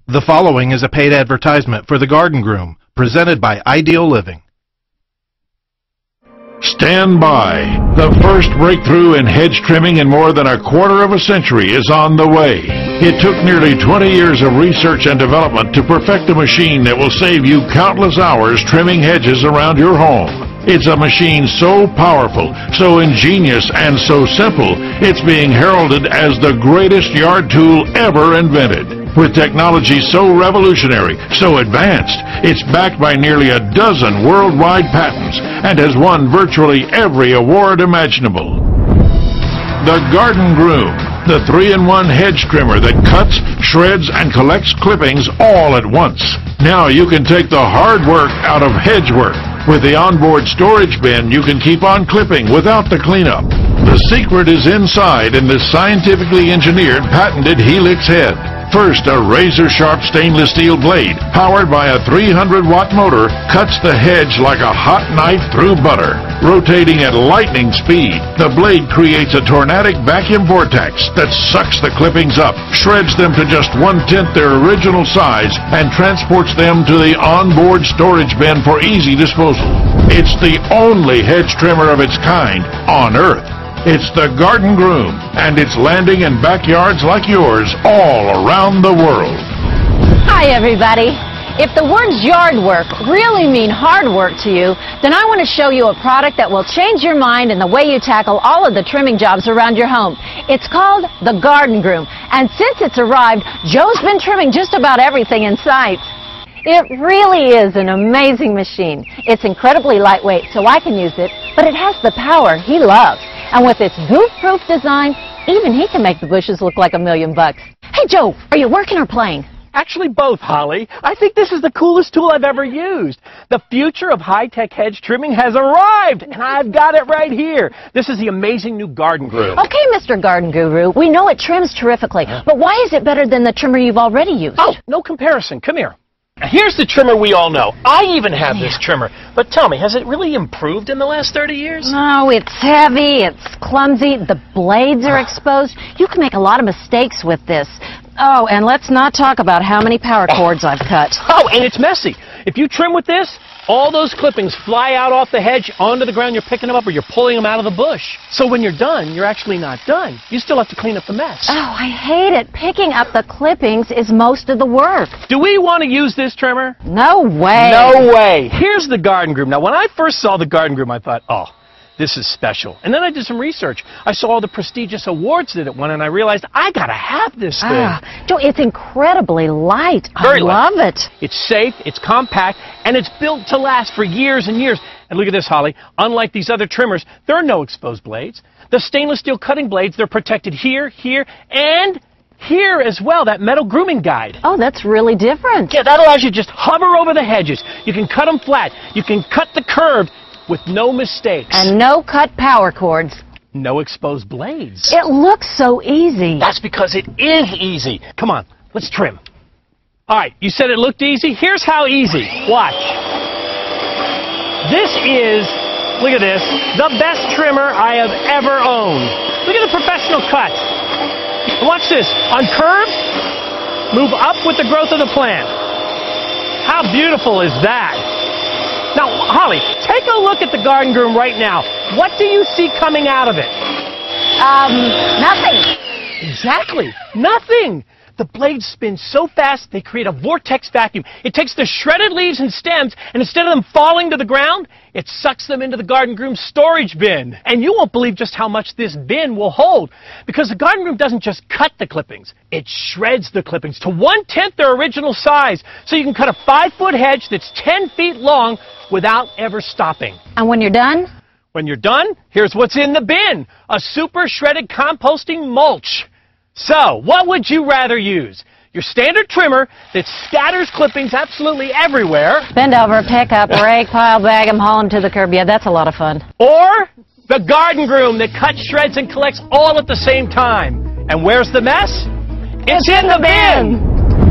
The following is a paid advertisement for the Garden Groom, presented by Ideal Living. Stand by. The first breakthrough in hedge trimming in more than a quarter of a century is on the way. It took nearly 20 years of research and development to perfect a machine that will save you countless hours trimming hedges around your home. It's a machine so powerful, so ingenious, and so simple, it's being heralded as the greatest yard tool ever invented. With technology so revolutionary, so advanced, it's backed by nearly a dozen worldwide patents and has won virtually every award imaginable. The Garden Groom, the 3-in-1 hedge trimmer that cuts, shreds, and collects clippings all at once. Now you can take the hard work out of hedge work. With the onboard storage bin, you can keep on clipping without the cleanup. The secret is inside in this scientifically engineered, patented Helix head. First, a razor-sharp stainless steel blade, powered by a 300-watt motor, cuts the hedge like a hot knife through butter. Rotating at lightning speed, the blade creates a tornadic vacuum vortex that sucks the clippings up, shreds them to just 1/10 their original size, and transports them to the onboard storage bin for easy disposal. It's the only hedge trimmer of its kind on Earth. It's the Garden Groom, and it's landing in backyards like yours all around the world. Hi, everybody. If the words yard work really mean hard work to you, then I want to show you a product that will change your mind in the way you tackle all of the trimming jobs around your home. It's called the Garden Groom, and since it's arrived, Joe's been trimming just about everything in sight. It really is an amazing machine. It's incredibly lightweight, so I can use it, but it has the power he loves. And with its goof-proof design, even he can make the bushes look like $1 million. Hey, Joe, are you working or playing? Actually, both, Holly. I think this is the coolest tool I've ever used. The future of high-tech hedge trimming has arrived, and I've got it right here. This is the amazing new Garden Groom. Okay, Mr. Garden Guru, we know it trims terrifically, but why is it better than the trimmer you've already used? Oh, no comparison. Come here. Here's the trimmer we all know. I even have this trimmer. But tell me, has it really improved in the last 30 years? No, it's heavy, it's clumsy, the blades are exposed. You can make a lot of mistakes with this. Oh, and let's not talk about how many power cords I've cut. Oh, and it's messy. If you trim with this, all those clippings fly out off the hedge onto the ground. You're picking them up or you're pulling them out of the bush. So when you're done, you're actually not done. You still have to clean up the mess. Oh, I hate it. Picking up the clippings is most of the work. Do we want to use this trimmer? No way. No way. Here's the Garden Groom. Now, when I first saw the Garden Groom, I thought, oh, this is special. And then I did some research. I saw all the prestigious awards that it won, and I realized I gotta have this thing. Joe, it's incredibly light. Very light. Love it. It's safe, it's compact, and it's built to last for years and years. And look at this, Holly. Unlike these other trimmers, there are no exposed blades. The stainless steel cutting blades, they're protected here, here, and here as well, that metal grooming guide. Oh, that's really different. Yeah, that allows you to just hover over the hedges. You can cut them flat. You can cut the curve with no mistakes. And no cut power cords. No exposed blades. It looks so easy. That's because it is easy. Come on, let's trim. All right, you said it looked easy? Here's how easy. Watch. This is, look at this, the best trimmer I have ever owned. Look at the professional cut. Watch this. On curves, move up with the growth of the plant. How beautiful is that? Now, Holly, take a look at the Garden Groom right now. What do you see coming out of it? Nothing. Exactly. Nothing. The blades spin so fast, they create a vortex vacuum. It takes the shredded leaves and stems, and instead of them falling to the ground, it sucks them into the Garden Groom's storage bin. And you won't believe just how much this bin will hold, because the Garden Groom doesn't just cut the clippings. It shreds the clippings to 1/10 their original size, so you can cut a 5-foot hedge that's 10 feet long without ever stopping. And when you're done? When you're done, here's what's in the bin. A super shredded composting mulch. So, what would you rather use? Your standard trimmer that scatters clippings absolutely everywhere. Bend over, pick up, rake, pile, bag them, haul them to the curb. Yeah, that's a lot of fun. Or the Garden Groom that cuts, shreds, and collects all at the same time. And where's the mess? It's in the bin!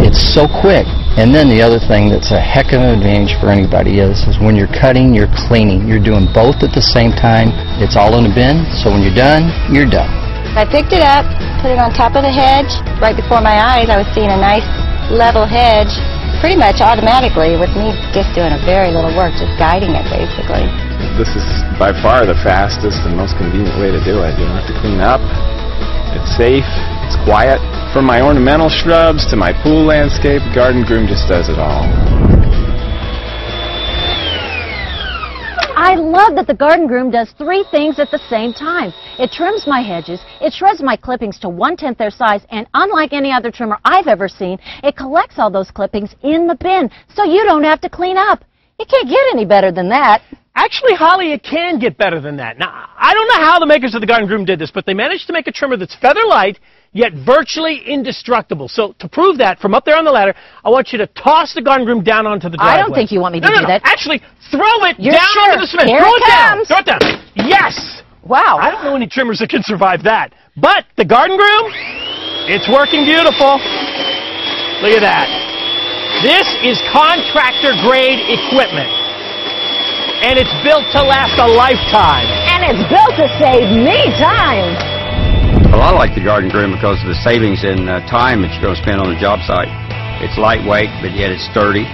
It's so quick. And then the other thing that's a heck of an advantage for anybody is when you're cutting, you're cleaning. You're doing both at the same time. It's all in the bin, so when you're done, you're done. I picked it up, put it on top of the hedge. Right before my eyes, I was seeing a nice level hedge pretty much automatically with me just doing a very little work, just guiding it basically. This is by far the fastest and most convenient way to do it. You don't have to clean up. It's safe. It's quiet. From my ornamental shrubs to my pool landscape, Garden Groom just does it all. I love that the Garden Groom does 3 things at the same time. It trims my hedges, it shreds my clippings to 1/10 their size, and unlike any other trimmer I've ever seen, it collects all those clippings in the bin, so you don't have to clean up. It can't get any better than that. Actually, Holly, it can get better than that. Now, I don't know how the makers of the Garden Groom did this, but they managed to make a trimmer that's feather light, yet virtually indestructible. So to prove that, from up there on the ladder, I want you to toss the Garden Groom down onto the driveway. I don't think you want me to do that. Actually, throw it You're down sure? onto the cement. Here Throw it it down. comes. Throw it down. Yes. Wow. I don't know any trimmers that can survive that. But the Garden Groom, it's working beautiful. Look at that. This is contractor-grade equipment. And it's built to last a lifetime. And it's built to save me time. Well, I like the Garden Groom because of the savings in time that you're going to spend on the job site. It's lightweight, but yet it's sturdy.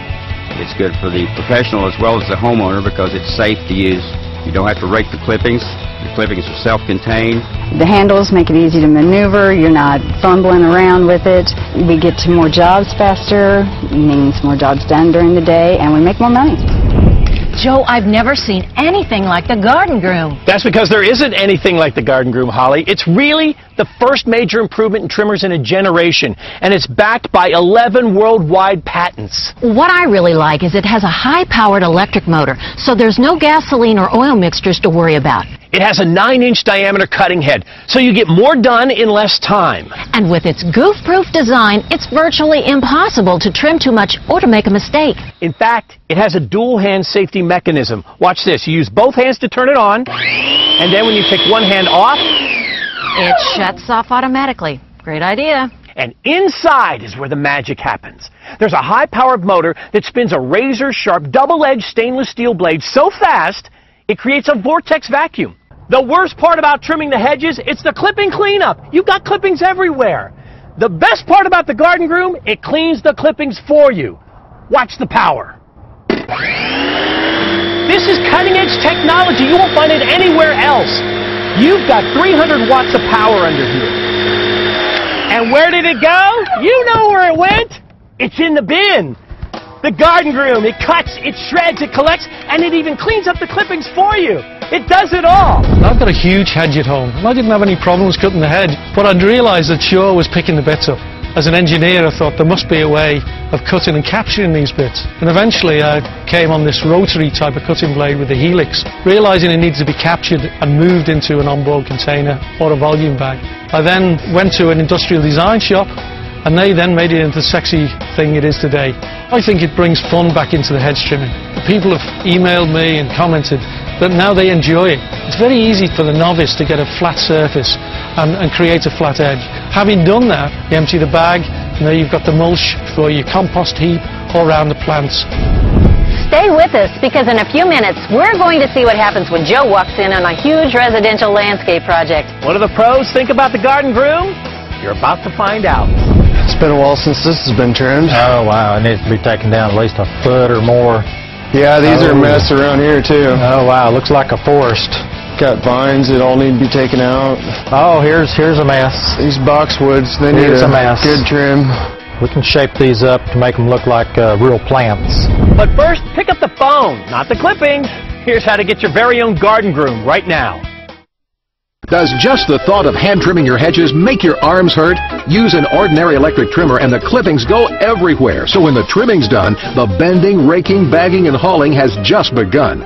It's good for the professional as well as the homeowner because it's safe to use. You don't have to rake the clippings. The clippings are self-contained. The handles make it easy to maneuver. You're not fumbling around with it. We get to more jobs faster, means more jobs done during the day, and we make more money. Joe, I've never seen anything like the Garden Groom. That's because there isn't anything like the Garden Groom, Holly. It's really the first major improvement in trimmers in a generation, and it's backed by 11 worldwide patents. What I really like is it has a high-powered electric motor, so there's no gasoline or oil mixtures to worry about. It has a 9-inch diameter cutting head, so you get more done in less time. And with its goof-proof design, it's virtually impossible to trim too much or to make a mistake. In fact, it has a dual-hand safety mechanism. Watch this. You use both hands to turn it on, and then when you take one hand off, it shuts off automatically. Great idea. And inside is where the magic happens. There's a high-powered motor that spins a razor-sharp, double-edged stainless steel blade so fast, it creates a vortex vacuum. The worst part about trimming the hedges, it's the clipping cleanup. You've got clippings everywhere. The best part about the Garden Groom, it cleans the clippings for you. Watch the power. This is cutting-edge technology. You won't find it anywhere else. You've got 300 watts of power under here. And where did it go? You know where it went. It's in the bin. The Garden Groom, it cuts, it shreds, it collects, and it even cleans up the clippings for you. It does it all. I've got a huge hedge at home, and I didn't have any problems cutting the hedge, but I'd realised that Shaw was picking the bits up. As an engineer, I thought there must be a way of cutting and capturing these bits. And eventually I came on this rotary type of cutting blade with a helix, realising it needs to be captured and moved into an onboard container or a volume bag. I then went to an industrial design shop, and they then made it into the sexy thing it is today. I think it brings fun back into the hedge trimming. People have emailed me and commented that now they enjoy it. It's very easy for the novice to get a flat surface and create a flat edge. Having done that, you empty the bag, and there you've got the mulch for your compost heap all around the plants. Stay with us, because in a few minutes, we're going to see what happens when Joe walks in on a huge residential landscape project. What do the pros think about the Garden Groom? You're about to find out. It's been a while since this has been trimmed. Oh, wow. It needs to be taken down at least a foot or more. Yeah, these are a mess around here, too. Oh, wow. Looks like a forest. Got vines that all need to be taken out. Oh, here's a mess. These boxwoods, they need a mess. Good trim. We can shape these up to make them look like real plants. But first, pick up the phone, not the clippings. Here's how to get your very own Garden Groom right now. Does just the thought of hand trimming your hedges make your arms hurt? Use an ordinary electric trimmer and the clippings go everywhere. So when the trimming's done, the bending, raking, bagging, and hauling has just begun.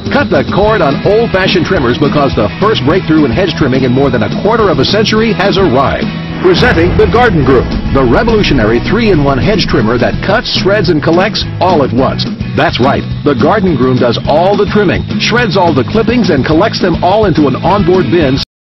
Cut the cord on old-fashioned trimmers because the first breakthrough in hedge trimming in more than a quarter of a century has arrived. Presenting the Garden Groom, the revolutionary 3-in-1 hedge trimmer that cuts, shreds, and collects all at once. That's right, the Garden Groom does all the trimming, shreds all the clippings, and collects them all into an onboard bin.